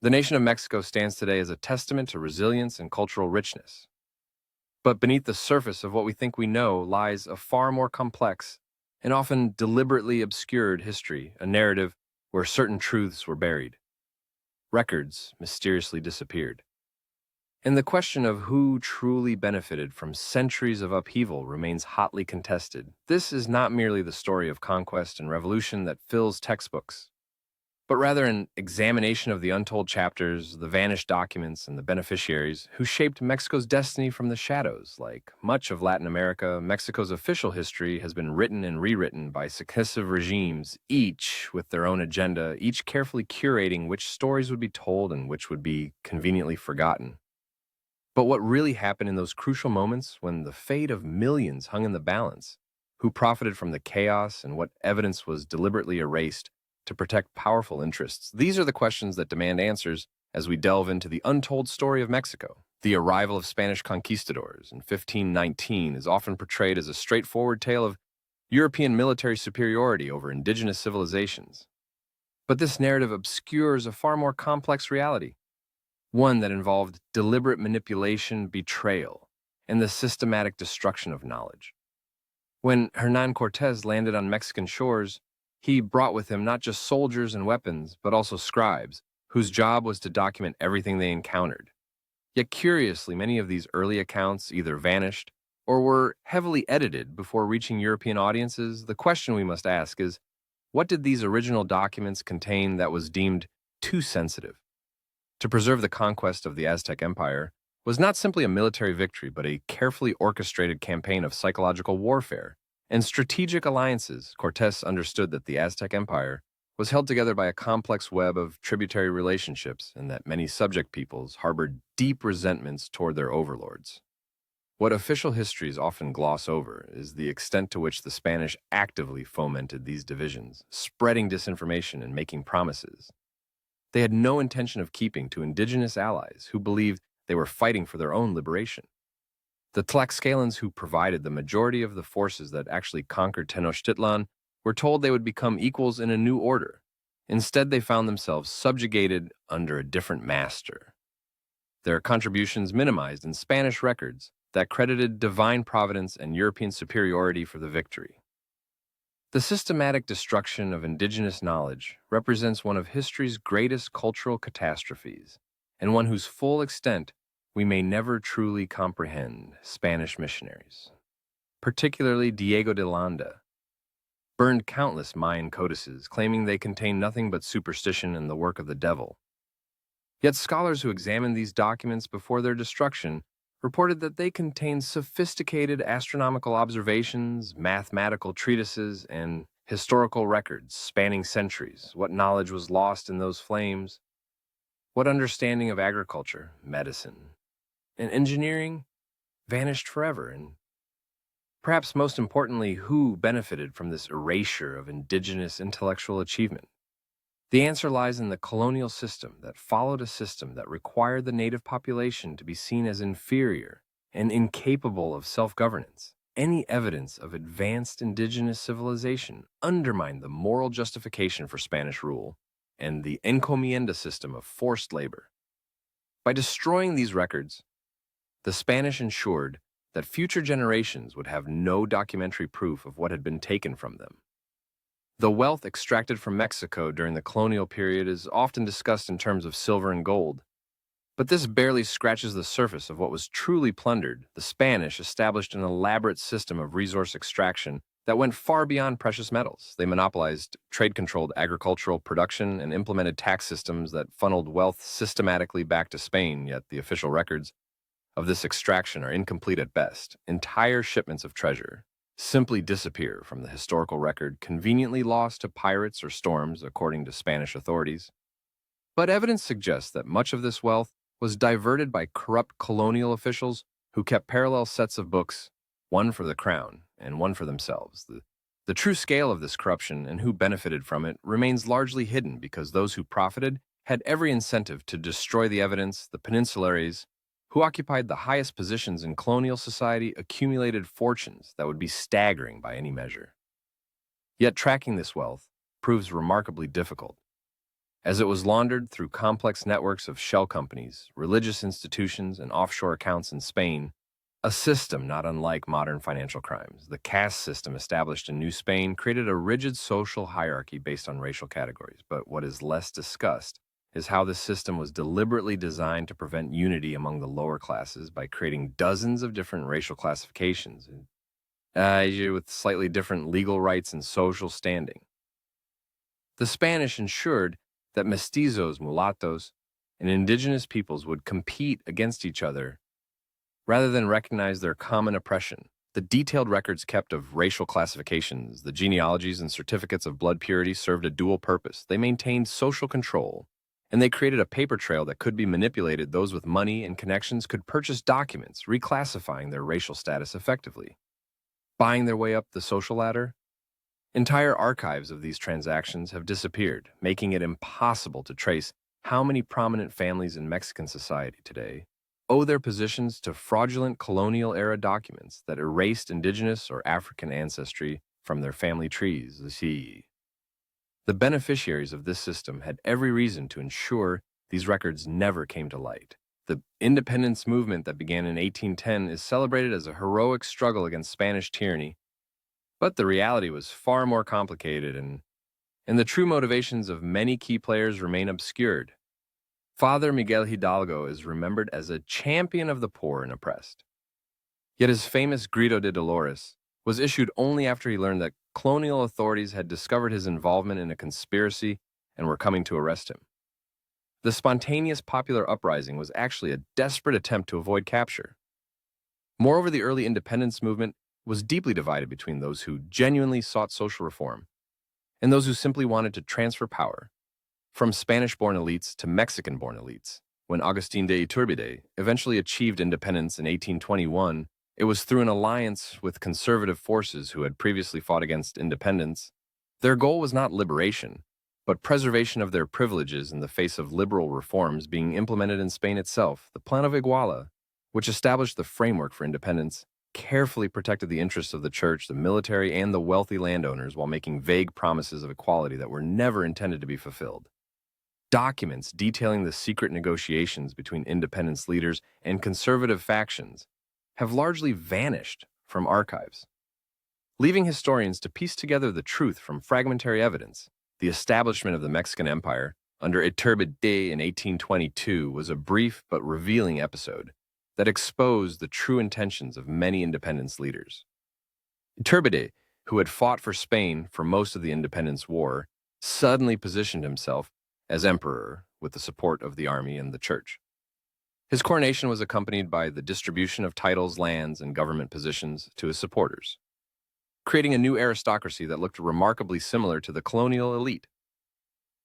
The nation of Mexico stands today as a testament to resilience and cultural richness. But beneath the surface of what we think we know lies a far more complex and often deliberately obscured history, a narrative where certain truths were buried, records mysteriously disappeared. And the question of who truly benefited from centuries of upheaval remains hotly contested. This is not merely the story of conquest and revolution that fills textbooks, but rather an examination of the untold chapters, the vanished documents, and the beneficiaries who shaped Mexico's destiny from the shadows. Like much of Latin America, Mexico's official history has been written and rewritten by successive regimes, each with their own agenda, each carefully curating which stories would be told and which would be conveniently forgotten. But what really happened in those crucial moments when the fate of millions hung in the balance? Who profited from the chaos and what evidence was deliberately erased to protect powerful interests? These are the questions that demand answers as we delve into the untold story of Mexico. The arrival of Spanish conquistadors in 1519 is often portrayed as a straightforward tale of European military superiority over indigenous civilizations. But this narrative obscures a far more complex reality, one that involved deliberate manipulation, betrayal, and the systematic destruction of knowledge. When Hernán Cortés landed on Mexican shores, he brought with him not just soldiers and weapons, but also scribes, whose job was to document everything they encountered. Yet curiously, many of these early accounts either vanished or were heavily edited before reaching European audiences. The question we must ask is, what did these original documents contain that was deemed too sensitive? To preserve the conquest of the Aztec Empire was not simply a military victory, but a carefully orchestrated campaign of psychological warfare and strategic alliances. Cortés understood that the Aztec Empire was held together by a complex web of tributary relationships and that many subject peoples harbored deep resentments toward their overlords. What official histories often gloss over is the extent to which the Spanish actively fomented these divisions, spreading disinformation and making promises they had no intention of keeping to indigenous allies who believed they were fighting for their own liberation. The Tlaxcalans, who provided the majority of the forces that actually conquered Tenochtitlan, were told they would become equals in a new order. Instead, they found themselves subjugated under a different master. Their contributions minimized in Spanish records that credited divine providence and European superiority for the victory. The systematic destruction of indigenous knowledge represents one of history's greatest cultural catastrophes, and one whose full extent we may never truly comprehend. Spanish missionaries, particularly Diego de Landa, burned countless Mayan codices, claiming they contained nothing but superstition and the work of the devil. Yet scholars who examined these documents before their destruction reported that they contained sophisticated astronomical observations, mathematical treatises, and historical records spanning centuries. What knowledge was lost in those flames? What understanding of agriculture, medicine, and engineering vanished forever? And perhaps most importantly, who benefited from this erasure of indigenous intellectual achievement? The answer lies in the colonial system that followed a system that required the native population to be seen as inferior and incapable of self-governance. Any evidence of advanced indigenous civilization undermined the moral justification for Spanish rule and the encomienda system of forced labor. By destroying these records, the Spanish ensured that future generations would have no documentary proof of what had been taken from them. The wealth extracted from Mexico during the colonial period is often discussed in terms of silver and gold, but this barely scratches the surface of what was truly plundered. The Spanish established an elaborate system of resource extraction that went far beyond precious metals. They monopolized trade-controlled agricultural production and implemented tax systems that funneled wealth systematically back to Spain, yet the official records of this extraction are incomplete at best. Entire shipments of treasure simply disappear from the historical record, conveniently lost to pirates or storms, according to Spanish authorities. But evidence suggests that much of this wealth was diverted by corrupt colonial officials who kept parallel sets of books, one for the crown and one for themselves. The true scale of this corruption and who benefited from it remains largely hidden because those who profited had every incentive to destroy the evidence. The peninsulares, who occupied the highest positions in colonial society, accumulated fortunes that would be staggering by any measure. Yet tracking this wealth proves remarkably difficult. as it was laundered through complex networks of shell companies, religious institutions, and offshore accounts in Spain, a system not unlike modern financial crimes. The caste system established in New Spain created a rigid social hierarchy based on racial categories, but what is less discussed is how this system was deliberately designed to prevent unity among the lower classes by creating dozens of different racial classifications, with slightly different legal rights and social standing. The Spanish ensured that mestizos, mulattoes, and indigenous peoples would compete against each other rather than recognize their common oppression. The detailed records kept of racial classifications, the genealogies and certificates of blood purity served a dual purpose. They maintained social control, and they created a paper trail that could be manipulated. Those with money and connections could purchase documents, reclassifying their racial status effectively. Buying their way up the social ladder? Entire archives of these transactions have disappeared, making it impossible to trace how many prominent families in Mexican society today owe their positions to fraudulent colonial-era documents that erased indigenous or African ancestry from their family trees. The beneficiaries of this system had every reason to ensure these records never came to light. The independence movement that began in 1810 is celebrated as a heroic struggle against Spanish tyranny, but the reality was far more complicated, and the true motivations of many key players remain obscured. Father Miguel Hidalgo is remembered as a champion of the poor and oppressed. Yet his famous Grito de Dolores was issued only after he learned that colonial authorities had discovered his involvement in a conspiracy and were coming to arrest him. The spontaneous popular uprising was actually a desperate attempt to avoid capture. Moreover, the early independence movement was deeply divided between those who genuinely sought social reform and those who simply wanted to transfer power from Spanish-born elites to Mexican-born elites. When Agustín de Iturbide eventually achieved independence in 1821, it was through an alliance with conservative forces who had previously fought against independence. Their goal was not liberation, but preservation of their privileges in the face of liberal reforms being implemented in Spain itself. The Plan of Iguala, which established the framework for independence, carefully protected the interests of the church, the military, and the wealthy landowners while making vague promises of equality that were never intended to be fulfilled. Documents detailing the secret negotiations between independence leaders and conservative factions have largely vanished from archives, leaving historians to piece together the truth from fragmentary evidence. The establishment of the Mexican Empire under Iturbide in 1822 was a brief but revealing episode that exposed the true intentions of many independence leaders. Iturbide, who had fought for Spain for most of the independence war, suddenly positioned himself as emperor with the support of the army and the church. His coronation was accompanied by the distribution of titles, lands, and government positions to his supporters, creating a new aristocracy that looked remarkably similar to the colonial elite.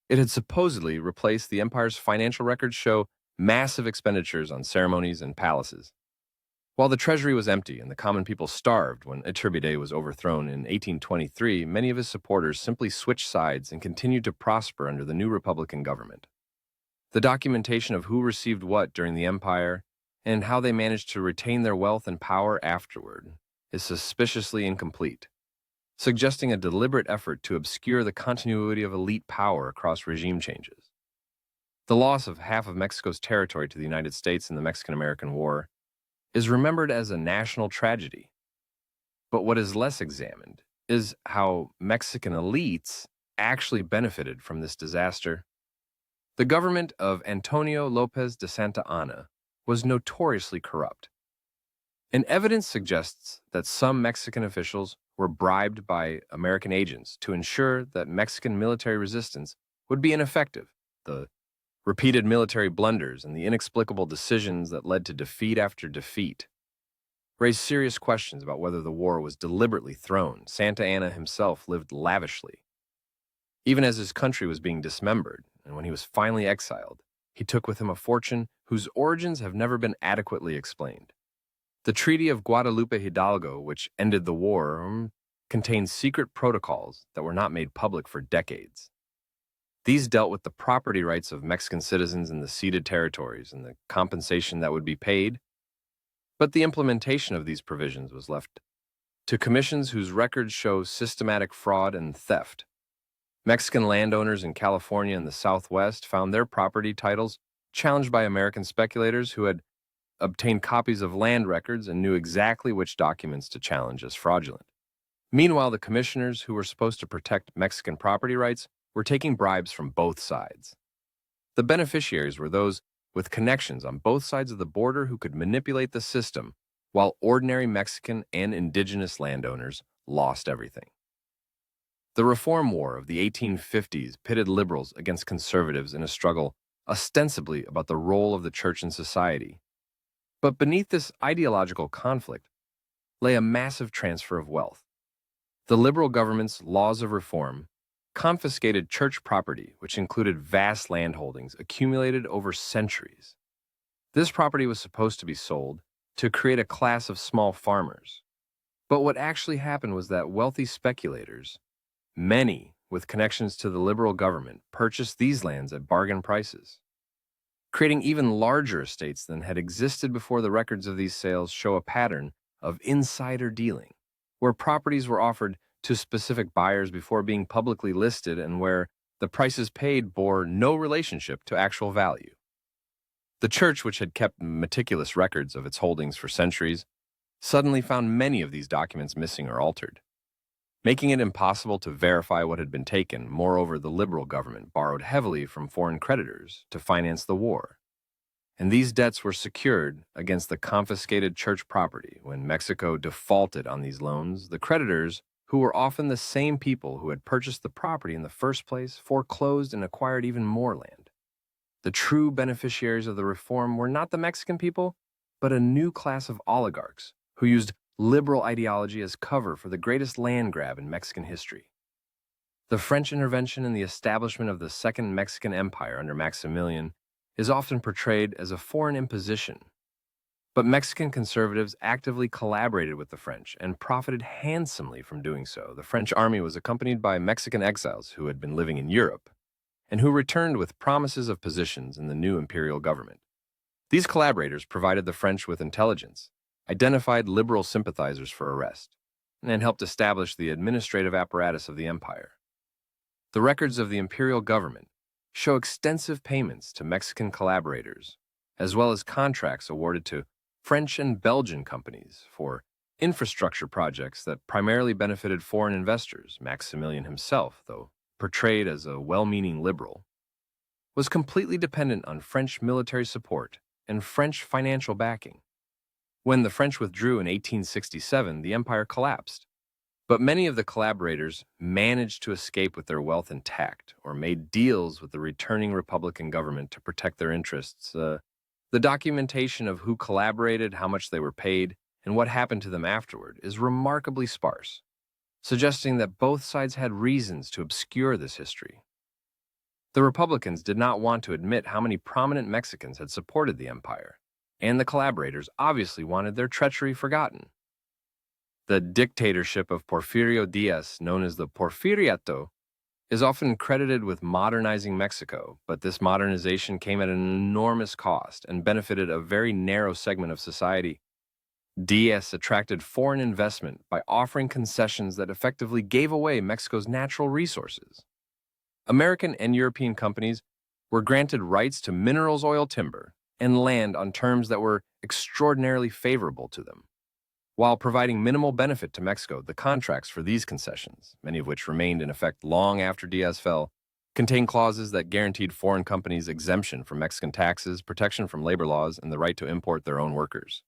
It had supposedly replaced the empire's financial records show massive expenditures on ceremonies and palaces. While the treasury was empty and the common people starved when Iturbide was overthrown in 1823, many of his supporters simply switched sides and continued to prosper under the new Republican government. The documentation of who received what during the empire and how they managed to retain their wealth and power afterward is suspiciously incomplete, suggesting a deliberate effort to obscure the continuity of elite power across regime changes. The loss of half of Mexico's territory to the United States in the Mexican-American War is remembered as a national tragedy. But what is less examined is how Mexican elites actually benefited from this disaster. The government of Antonio López de Santa Anna was notoriously corrupt, and evidence suggests that some Mexican officials were bribed by American agents to ensure that Mexican military resistance would be ineffective. The repeated military blunders and the inexplicable decisions that led to defeat after defeat raised serious questions about whether the war was deliberately thrown. Santa Anna himself lived lavishly, even as his country was being dismembered, and when he was finally exiled, he took with him a fortune whose origins have never been adequately explained. The Treaty of Guadalupe Hidalgo, which ended the war, contained secret protocols that were not made public for decades. These dealt with the property rights of Mexican citizens in the ceded territories and the compensation that would be paid, but the implementation of these provisions was left to commissions whose records show systematic fraud and theft. Mexican landowners in California and the Southwest found their property titles challenged by American speculators who had obtained copies of land records and knew exactly which documents to challenge as fraudulent. Meanwhile, the commissioners who were supposed to protect Mexican property rights were taking bribes from both sides. The beneficiaries were those with connections on both sides of the border who could manipulate the system, while ordinary Mexican and indigenous landowners lost everything. The Reform War of the 1850s pitted liberals against conservatives in a struggle ostensibly about the role of the church in society. But beneath this ideological conflict lay a massive transfer of wealth. The liberal government's laws of reform confiscated church property, which included vast landholdings accumulated over centuries. This property was supposed to be sold to create a class of small farmers. But what actually happened was that wealthy speculators, many with connections to the liberal government, purchased these lands at bargain prices, creating even larger estates than had existed before. The records of these sales show a pattern of insider dealing, where properties were offered to specific buyers before being publicly listed and where the prices paid bore no relationship to actual value. The church, which had kept meticulous records of its holdings for centuries, suddenly found many of these documents missing or altered, making it impossible to verify what had been taken. Moreover, the liberal government borrowed heavily from foreign creditors to finance the war, and these debts were secured against the confiscated church property. When Mexico defaulted on these loans, the creditors, who were often the same people who had purchased the property in the first place, foreclosed and acquired even more land. The true beneficiaries of the reform were not the Mexican people, but a new class of oligarchs who used liberal ideology as cover for the greatest land grab in Mexican history. The French intervention in the establishment of the Second Mexican Empire under Maximilian is often portrayed as a foreign imposition, but Mexican conservatives actively collaborated with the French and profited handsomely from doing so. The French army was accompanied by Mexican exiles who had been living in Europe and who returned with promises of positions in the new imperial government. These collaborators provided the French with intelligence, identified liberal sympathizers for arrest, and helped establish the administrative apparatus of the empire. The records of the imperial government show extensive payments to Mexican collaborators, as well as contracts awarded to French and Belgian companies for infrastructure projects that primarily benefited foreign investors. Maximilian himself, though portrayed as a well-meaning liberal, was completely dependent on French military support and French financial backing. When the French withdrew in 1867, the empire collapsed, but many of the collaborators managed to escape with their wealth intact or made deals with the returning Republican government to protect their interests. The documentation of who collaborated, how much they were paid, and what happened to them afterward is remarkably sparse, suggesting that both sides had reasons to obscure this history. The Republicans did not want to admit how many prominent Mexicans had supported the empire, and the collaborators obviously wanted their treachery forgotten. The dictatorship of Porfirio Diaz, known as the Porfiriato, is often credited with modernizing Mexico, but this modernization came at an enormous cost and benefited a very narrow segment of society. Diaz attracted foreign investment by offering concessions that effectively gave away Mexico's natural resources. American and European companies were granted rights to minerals, oil, timber, and land on terms that were extraordinarily favorable to them. While providing minimal benefit to Mexico, the contracts for these concessions, many of which remained in effect long after Diaz fell, contained clauses that guaranteed foreign companies exemption from Mexican taxes, protection from labor laws, and the right to import their own workers.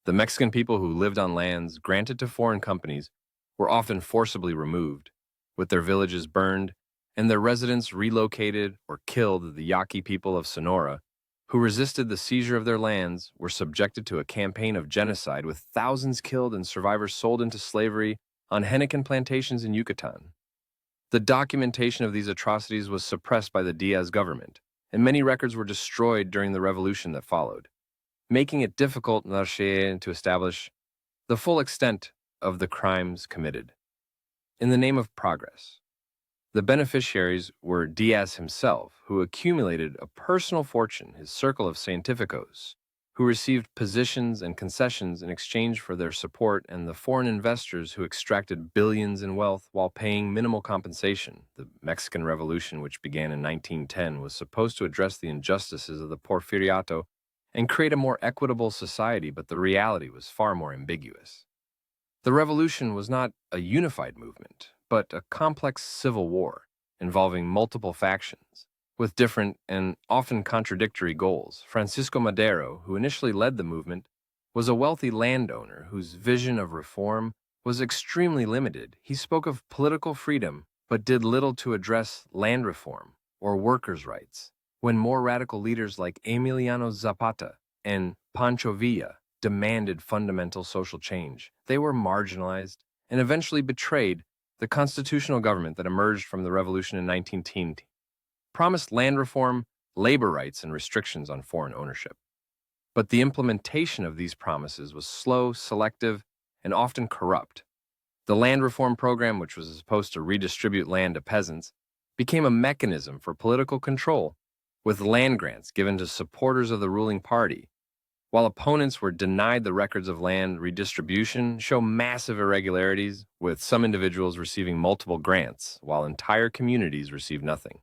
The Mexican people who lived on lands granted to foreign companies were often forcibly removed, with their villages burned and their residents relocated or killed. The Yaqui people of Sonora, who resisted the seizure of their lands, were subjected to a campaign of genocide with thousands killed and survivors sold into slavery on henequen plantations in Yucatan. The documentation of these atrocities was suppressed by the Diaz government, and many records were destroyed during the revolution that followed, making it difficult to establish the full extent of the crimes committed. In the name of progress, the beneficiaries were Diaz himself, who accumulated a personal fortune, his circle of scientificos, who received positions and concessions in exchange for their support, and the foreign investors who extracted billions in wealth while paying minimal compensation. The Mexican Revolution, which began in 1910, was supposed to address the injustices of the Porfiriato and create a more equitable society, but the reality was far more ambiguous. The revolution was not a unified movement, but a complex civil war involving multiple factions with different and often contradictory goals. Francisco Madero, who initially led the movement, was a wealthy landowner whose vision of reform was extremely limited. He spoke of political freedom, but did little to address land reform or workers' rights. When more radical leaders like Emiliano Zapata and Pancho Villa demanded fundamental social change, they were marginalized and eventually betrayed. The constitutional government that emerged from the revolution in 1910 promised land reform, labor rights, and restrictions on foreign ownership. But the implementation of these promises was slow, selective, and often corrupt. The land reform program, which was supposed to redistribute land to peasants, became a mechanism for political control, with land grants given to supporters of the ruling party, while opponents were denied the records of land redistribution. Show massive irregularities, with some individuals receiving multiple grants, while entire communities received nothing.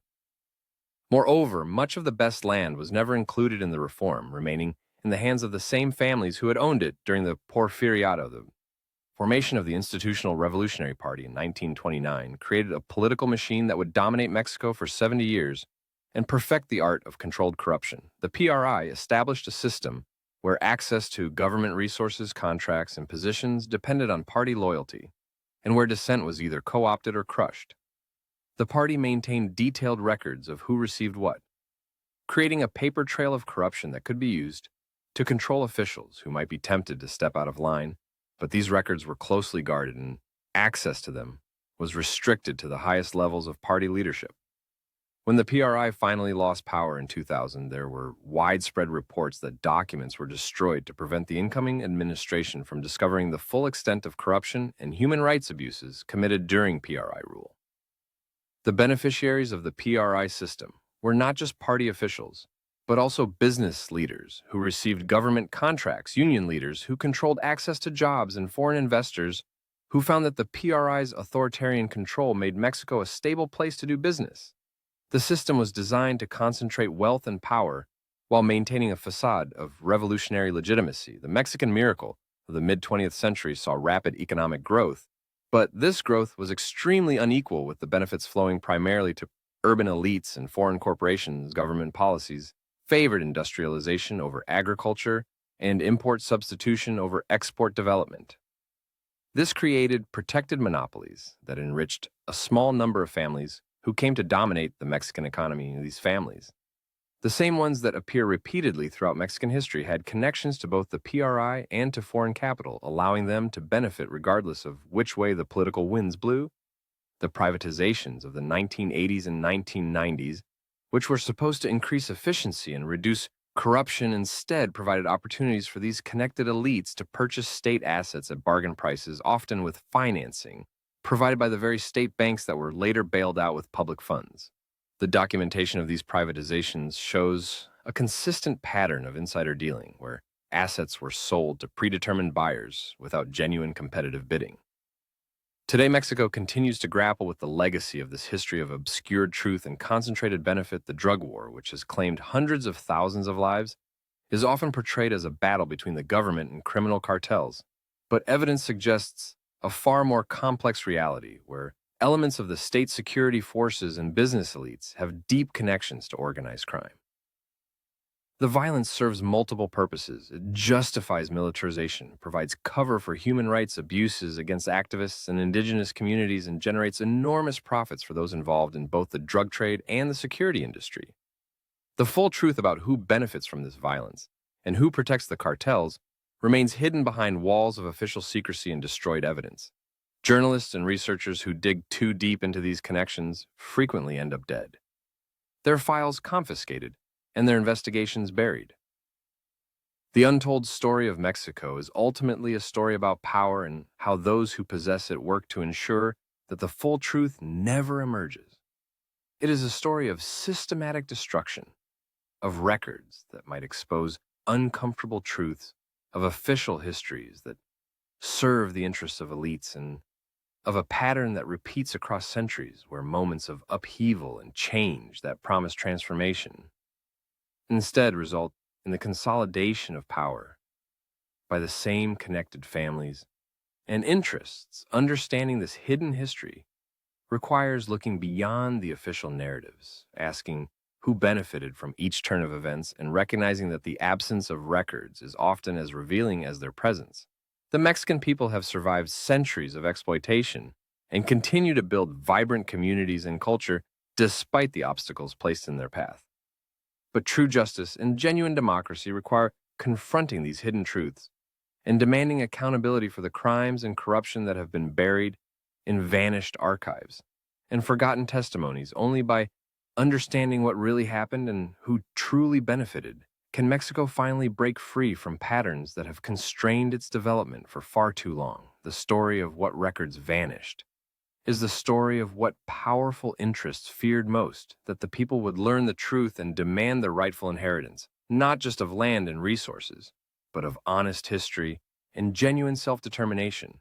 Moreover, much of the best land was never included in the reform, remaining in the hands of the same families who had owned it during the Porfiriato. The formation of the Institutional Revolutionary Party in 1929 created a political machine that would dominate Mexico for 70 years and perfect the art of controlled corruption. The PRI established a system where access to government resources, contracts, and positions depended on party loyalty, and where dissent was either co-opted or crushed. The party maintained detailed records of who received what, creating a paper trail of corruption that could be used to control officials who might be tempted to step out of line, but these records were closely guarded and access to them was restricted to the highest levels of party leadership. When the PRI finally lost power in 2000, there were widespread reports that documents were destroyed to prevent the incoming administration from discovering the full extent of corruption and human rights abuses committed during PRI rule. The beneficiaries of the PRI system were not just party officials, but also business leaders who received government contracts, union leaders who controlled access to jobs, and foreign investors who found that the PRI's authoritarian control made Mexico a stable place to do business. The system was designed to concentrate wealth and power while maintaining a facade of revolutionary legitimacy. The Mexican miracle of the mid-20th century saw rapid economic growth, but this growth was extremely unequal, with the benefits flowing primarily to urban elites and foreign corporations. Government policies favored industrialization over agriculture and import substitution over export development. This created protected monopolies that enriched a small number of families who came to dominate the Mexican economy. These families, the same ones that appear repeatedly throughout Mexican history, had connections to both the PRI and to foreign capital, allowing them to benefit regardless of which way the political winds blew. The privatizations of the 1980s and 1990s, which were supposed to increase efficiency and reduce corruption, instead provided opportunities for these connected elites to purchase state assets at bargain prices, often with financing provided by the very state banks that were later bailed out with public funds. The documentation of these privatizations shows a consistent pattern of insider dealing, where assets were sold to predetermined buyers without genuine competitive bidding. Today, Mexico continues to grapple with the legacy of this history of obscured truth and concentrated benefit. The drug war, which has claimed hundreds of thousands of lives, is often portrayed as a battle between the government and criminal cartels, but evidence suggests a far more complex reality where elements of the state security forces and business elites have deep connections to organized crime. The violence serves multiple purposes. It justifies militarization, provides cover for human rights abuses against activists and indigenous communities, and generates enormous profits for those involved in both the drug trade and the security industry. The full truth about who benefits from this violence and who protects the cartels remains hidden behind walls of official secrecy and destroyed evidence. Journalists and researchers who dig too deep into these connections frequently end up dead, their files confiscated, and their investigations buried. The untold story of Mexico is ultimately a story about power and how those who possess it work to ensure that the full truth never emerges. It is a story of systematic destruction, of records that might expose uncomfortable truths of official histories that serve the interests of elites and of a pattern that repeats across centuries where moments of upheaval and change that promise transformation instead result in the consolidation of power by the same connected families and interests. Understanding this hidden history requires looking beyond the official narratives, asking who benefited from each turn of events, and recognizing that the absence of records is often as revealing as their presence. The Mexican people have survived centuries of exploitation and continue to build vibrant communities and culture despite the obstacles placed in their path. But true justice and genuine democracy require confronting these hidden truths and demanding accountability for the crimes and corruption that have been buried in vanished archives and forgotten testimonies. Only by understanding what really happened and who truly benefited can Mexico finally break free from patterns that have constrained its development for far too long. The story of what records vanished is the story of what powerful interests feared most, that the people would learn the truth and demand their rightful inheritance, not just of land and resources, but of honest history and genuine self-determination.